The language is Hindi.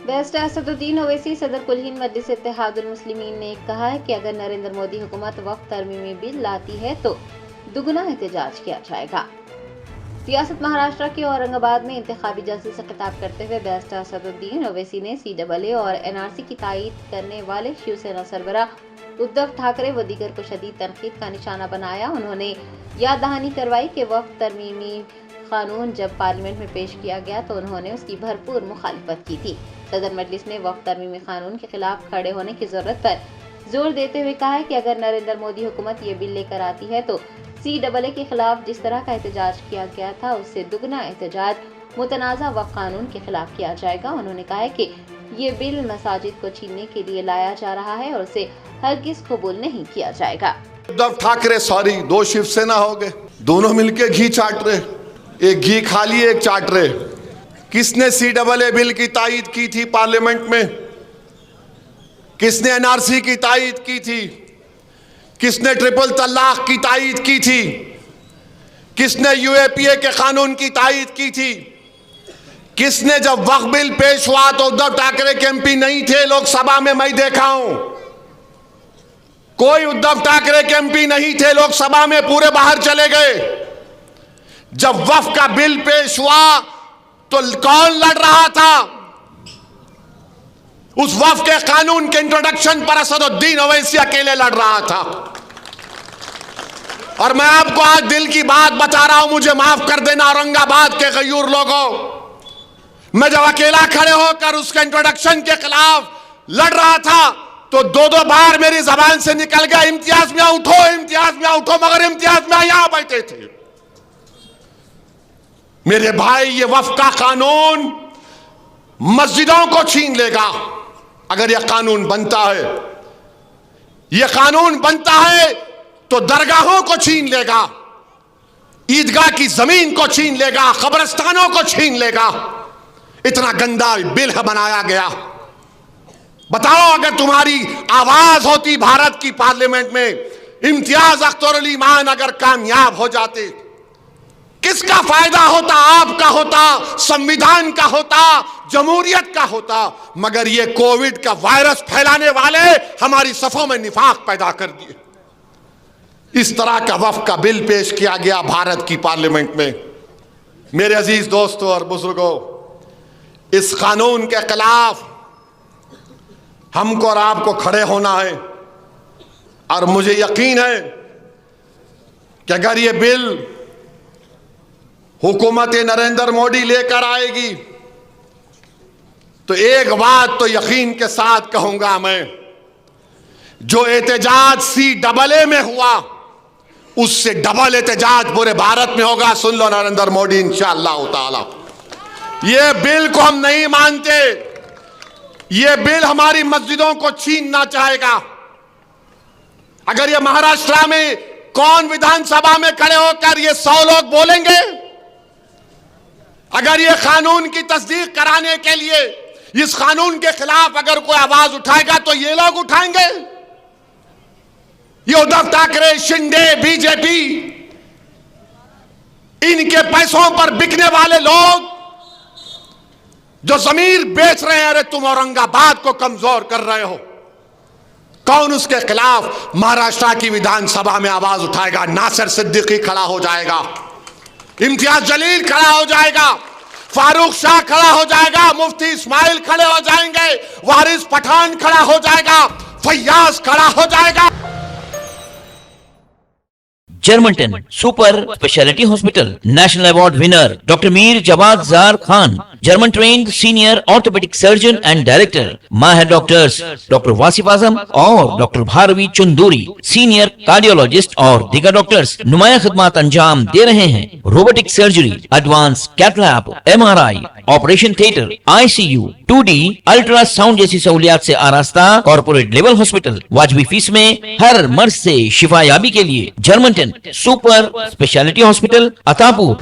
बैरिस्टर असदुद्दीन ओवैसी सदर कुल हिंद मजलिस इत्तेहादुल मुस्लिमीन ने कहा है कि अगर नरेंद्र मोदी हुकूमत वक्त तरमीमी बिल लाती है तो दुगना एहतजाज किया जाएगा। रियासत महाराष्ट्र के औरंगाबाद में इंतखाबी जलसे से खिताब करते हुए बैरिस्टर असदुद्दीन ओवैसी ने CAA और NRC की तायीद करने वाले शिवसेना सरबराह उद्धव ठाकरे व दीगर को शदीद तनकीद का निशाना बनाया। उन्होंने याद दहानी करवाई कि वक्त तरमीमी कानून जब पार्लियामेंट में पेश किया गया तो उन्होंने उसकी भरपूर मुखालिफत की थी। सदर मजलिस ने वक्त तरमीमी कानून के खिलाफ खड़े होने की जरूरत पर जोर देते हुए कहा है कि अगर नरेंद्र मोदी हुकूमत ये बिल लेकर आती है तो CAA के खिलाफ जिस तरह का एहतजाज किया गया था उससे दुगना एहतजाज मुतनाज़ा वक्त कानून के खिलाफ किया जाएगा। उन्होंने कहा है कि ये बिल मसाजिद को छीनने के लिए लाया जा रहा है और उसे हरगिज़ कबूल नहीं किया जाएगा। उद्धव ठाकरे दो शिवसेना हो गए, दोनों मिलके घी चाट रहे, एक घी खा लिए एक चाट रहे। किसने CAA बिल की तायीद की थी पार्लियामेंट में? किसने NRC की तायीद की थी? किसने ट्रिपल तलाक की तायीद की थी? किसने UAPA के कानून की तायीद की थी? किसने जब वक्फ बिल पेश हुआ तो उद्धव ठाकरे के MP नहीं थे लोकसभा में, मैं देखा हूं। कोई उद्धव ठाकरे के MP नहीं थे लोकसभा में, पूरे बाहर चले गए। जब वक्फ का बिल पेश हुआ तो कौन लड़ रहा था? उस वक्फ के कानून के इंट्रोडक्शन पर असदुद्दीन ओवैसी अकेले लड़ रहा था। और मैं आपको आज दिल की बात बता रहा हूं, मुझे माफ कर देना औरंगाबाद के गयूर लोगों, मैं जब अकेला खड़े होकर उसके इंट्रोडक्शन के खिलाफ लड़ रहा था तो दो बार मेरी जबान से निकल गया इम्तियाज मियां उठो, इम्तियाज मियां उठो, मगर इम्तियाज मियां यहां बैठे थे। मेरे भाई, ये वक्फ का कानून मस्जिदों को छीन लेगा अगर यह कानून बनता है। यह कानून बनता है तो दरगाहों को छीन लेगा, ईदगाह की जमीन को छीन लेगा, कब्रिस्तानों को छीन लेगा। इतना गंदा बिल बनाया गया। बताओ, अगर तुम्हारी आवाज होती भारत की पार्लियामेंट में, इम्तियाज अख्तर अली मान अगर कामयाब हो जाते, किसका फायदा होता? आपका होता, संविधान का होता, जमहूरियत का होता। मगर ये कोविड का वायरस फैलाने वाले हमारी सफों में निफाक पैदा कर दिए। इस तरह का वक्फ का बिल पेश किया गया भारत की पार्लियामेंट में। मेरे अजीज दोस्तों और बुजुर्गों, इस कानून के खिलाफ हमको और आपको खड़े होना है। और मुझे यकीन है कि अगर ये बिल हुकूमत नरेंद्र मोदी लेकर आएगी तो एक बात तो यकीन के साथ कहूंगा मैं, जो एहतजाज CAA में हुआ उससे डबल एहतजाज पूरे भारत में होगा। सुन लो नरेंद्र मोदी, इंशाअल्लाह ताला। ये बिल को हम नहीं मानते। ये बिल हमारी मस्जिदों को छीनना चाहेगा। अगर ये महाराष्ट्र में कौन विधानसभा में खड़े होकर ये 100 लोग बोलेंगे? अगर ये कानून की तस्दीक कराने के लिए इस कानून के खिलाफ अगर कोई आवाज उठाएगा तो ये लोग उठाएंगे। ये उद्धव ठाकरे, शिंदे, BJP, इनके पैसों पर बिकने वाले लोग जो जमीर बेच रहे हैं, अरे तुम औरंगाबाद को कमजोर कर रहे हो। कौन उसके खिलाफ महाराष्ट्र की विधानसभा में आवाज उठाएगा? नासिर सिद्दीकी खड़ा हो जाएगा, इम्तियाज जलील खड़ा हो जाएगा, फारूक शाह खड़ा हो जाएगा, मुफ्ती इस्माइल खड़े हो जाएंगे, वारिस पठान खड़ा हो जाएगा, फैयाज खड़ा हो जाएगा। Germanton super speciality hospital, national award winner doctor Mir Jawad Zar Khan, German trained senior orthopaedic surgeon and director, माहिर डॉक्टर्स डॉक्टर वासिफ आजम और doctor Bharavi Chanduri, senior cardiologist और दीगर डॉक्टर्स नुमाया खिदमत अंजाम दे रहे हैं। Robotic surgery, advance cath lab, MRI, operation theatre, ICU, 2D ultrasound जैसी सहूलियात से आरास्ता कॉर्पोरेट लेवल हॉस्पिटल। वाजबी फीस में हर मर्ज से शिफायाबी के लिए Germanton super speciality hospital, Attapur.